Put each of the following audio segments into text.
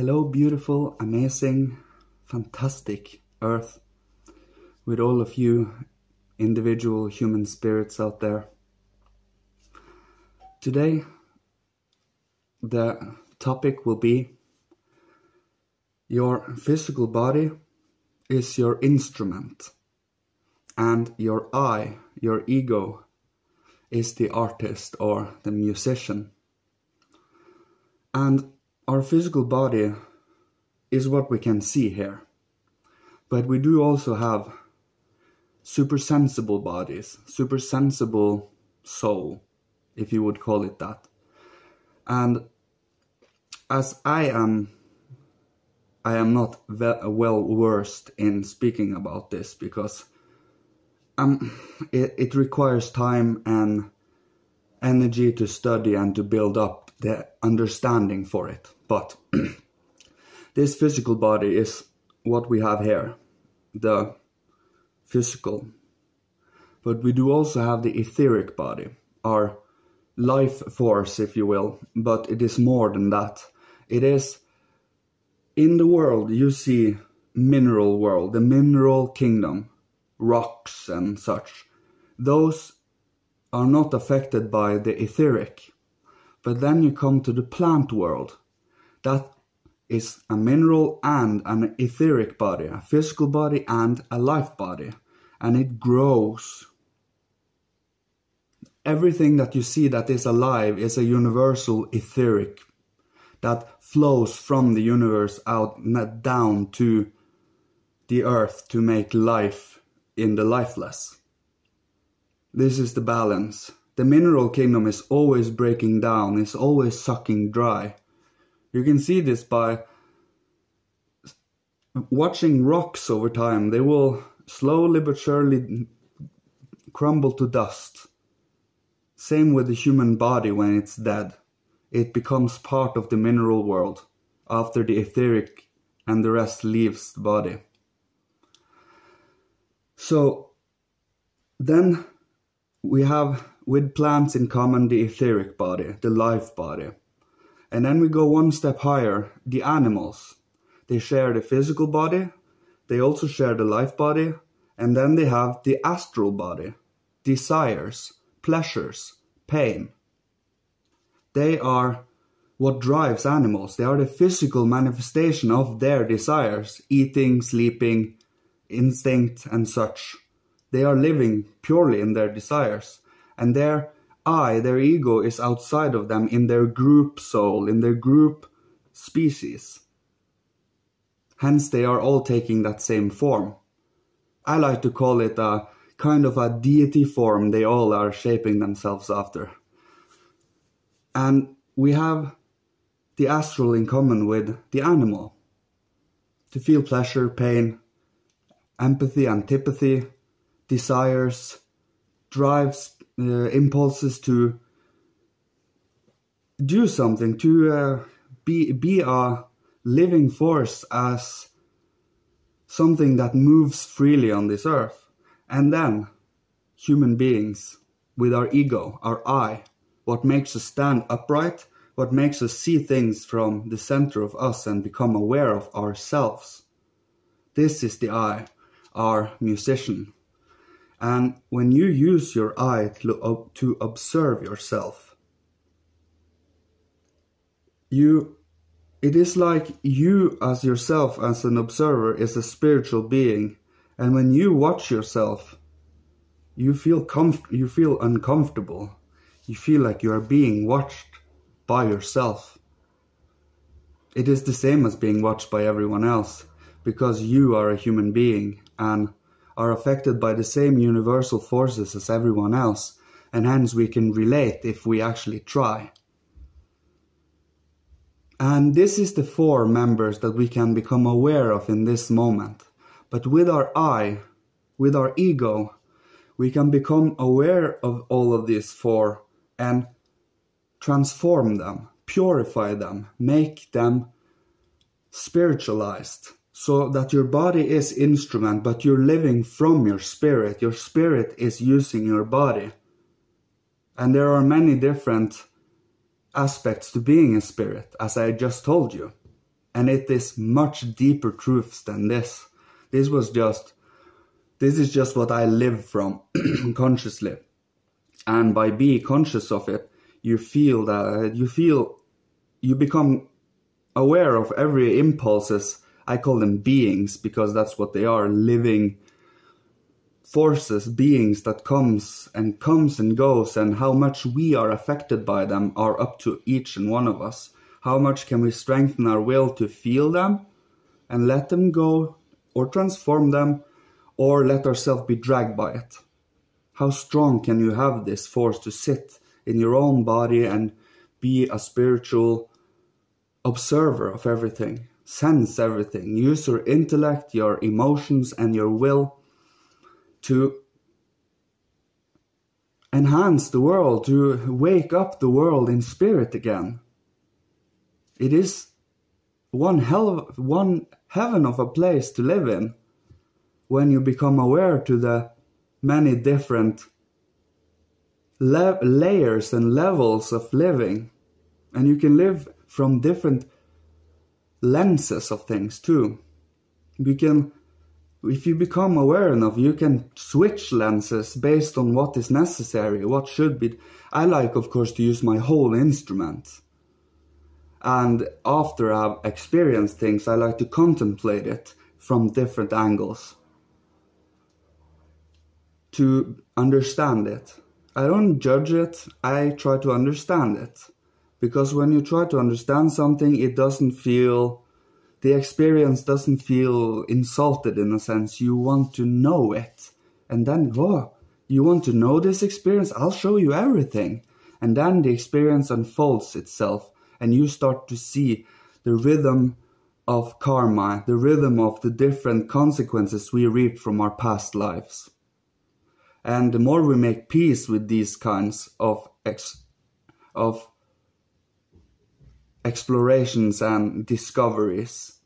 Hello, beautiful, amazing, fantastic Earth, with all of you individual human spirits out there. Today, the topic will be your physical body is your instrument, and your I, your ego, is the artist or the musician. And our physical body is what we can see here. But we do also have supersensible bodies, supersensible soul, if you would call it that. And as I am not well versed in speaking about this because it requires time and energy to study and to build up the understanding for it. But this physical body is what we have here, the physical. But we do also have the etheric body, our life force, if you will, but it is more than that. It is, in the world, you see mineral world, the mineral kingdom, rocks and such. Those are not affected by the etheric. But then you come to the plant world. That is a mineral and an etheric body, a physical body and a life body. And it grows. Everything that you see that is alive is a universal etheric that flows from the universe out down to the earth to make life in the lifeless. This is the balance. The mineral kingdom is always breaking down, is always sucking dry. You can see this by watching rocks over time. They will slowly but surely crumble to dust. Same with the human body when it's dead. It becomes part of the mineral world after the etheric and the rest leaves the body. So then we have with plants in common the etheric body, the life body. And then we go one step higher, the animals. They share the physical body, they also share the life body, and then they have the astral body, desires, pleasures, pain. They are what drives animals. They are the physical manifestation of their desires, eating, sleeping, instinct and such. They are living purely in their desires. And their I, their ego, is outside of them in their group soul, in their group species. Hence they are all taking that same form. I like to call it a kind of a deity form they all are shaping themselves after. And we have the astral in common with the animal. To feel pleasure, pain, empathy, antipathy, desires, drives, impulses to do something, to be a living force as something that moves freely on this earth. And then human beings with our ego, our I, what makes us stand upright, what makes us see things from the center of us and become aware of ourselves. This is the I, our musician. And when you use your eye to observe yourself, it is like you as yourself as an observer is a spiritual being. And when you watch yourself, you feel uncomfortable. You feel like you are being watched by yourself. It is the same as being watched by everyone else, because you are a human being and are affected by the same universal forces as everyone else, and hence we can relate if we actually try. And this is the four members that we can become aware of in this moment. But with our I, with our ego, we can become aware of all of these four and transform them, purify them, make them spiritualized. So that your body is instrument, but you're living from your spirit. Your spirit is using your body. And there are many different aspects to being a spirit, as I just told you. And it is much deeper truths than this. This is just what I live from consciously. And by being conscious of it, you become aware of every impulses. I call them beings because that's what they are, living forces, beings that comes and goes, and how much we are affected by them are up to each and one of us. How much can we strengthen our will to feel them and let them go, or transform them, or let ourselves be dragged by it? How strong can you have this force to sit in your own body and be a spiritual observer of everything, sense everything, use your intellect, your emotions, and your will to enhance the world, to wake up the world in spirit again? It is one heaven of a place to live in when you become aware to the many different layers and levels of living. And you can live from different lenses of things too. If you become aware enough, you can switch lenses based on what is necessary, what should be. I like, of course, to use my whole instrument. And after I've experienced things, I like to contemplate it from different angles to understand it. I don't judge it, I try to understand it. Because when you try to understand something, the experience doesn't feel insulted in a sense. You want to know it. And then, you want to know this experience? I'll show you everything. And then the experience unfolds itself. And you start to see the rhythm of karma, the rhythm of the different consequences we reap from our past lives. And the more we make peace with these kinds of explorations and discoveries,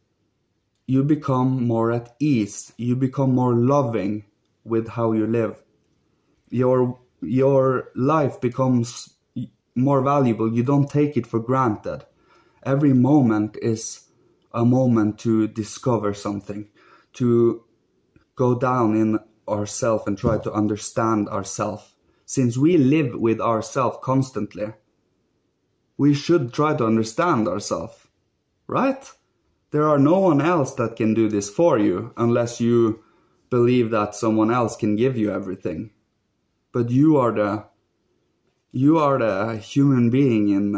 you become more at ease. You become more loving with how you live. Your life becomes more valuable. You don't take it for granted. Every moment is a moment to discover something, to go down in ourselves and try to understand ourselves. Since we live with ourselves constantly, we should try to understand ourselves, right? There are no one else that can do this for you unless you believe that someone else can give you everything. But you are the human being in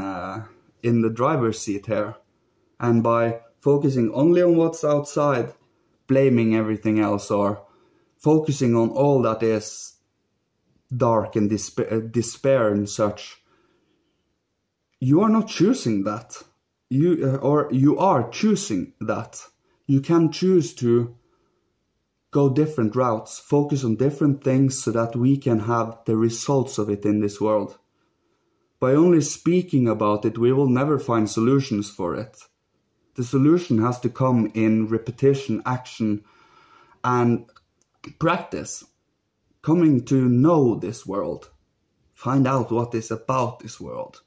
the driver's seat here. And by focusing only on what's outside, blaming everything else, or focusing on all that is dark and despair and such, you are not choosing that. You are choosing that. You can choose to go different routes, focus on different things so that we can have the results of it in this world. By only speaking about it, we will never find solutions for it. The solution has to come in repetition, action, and practice. Coming to know this world. Find out what is about this world.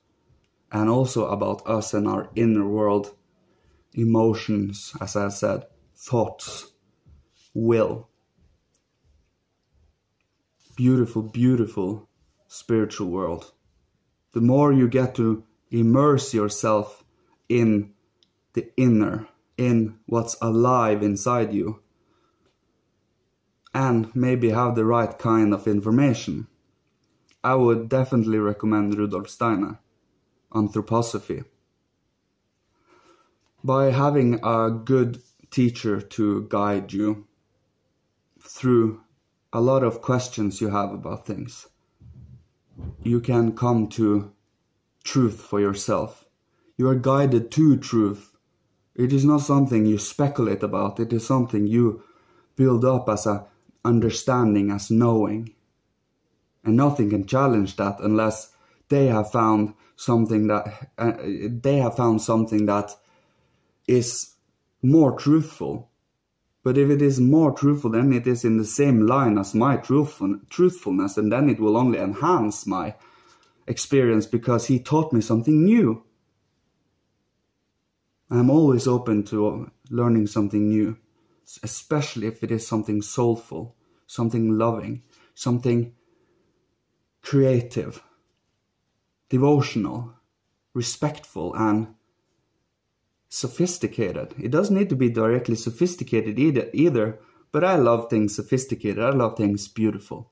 And also about us and our inner world. Emotions, as I said. Thoughts. Will. Beautiful, beautiful spiritual world. The more you get to immerse yourself in the inner, in what's alive inside you, and maybe have the right kind of information, I would definitely recommend Rudolf Steiner, Anthroposophy. By having a good teacher to guide you through a lot of questions you have about things, you can come to truth for yourself. You are guided to truth. It is not something you speculate about. It is something you build up as a understanding, as knowing. And nothing can challenge that unless they have found something that is more truthful. But if it is more truthful, then it is in the same line as my truthfulness, and then it will only enhance my experience because he taught me something new. I'm always open to learning something new, especially if it is something soulful, something loving, something creative, devotional, respectful, and sophisticated. It doesn't need to be directly sophisticated either, but I love things sophisticated. I love things beautiful.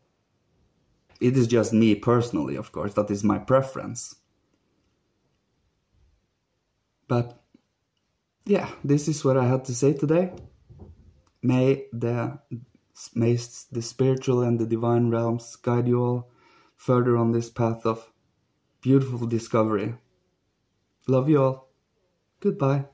It is just me personally, of course. That is my preference. But yeah, this is what I had to say today. May the spiritual and the divine realms guide you all further on this path of beautiful discovery. Love you all. Goodbye.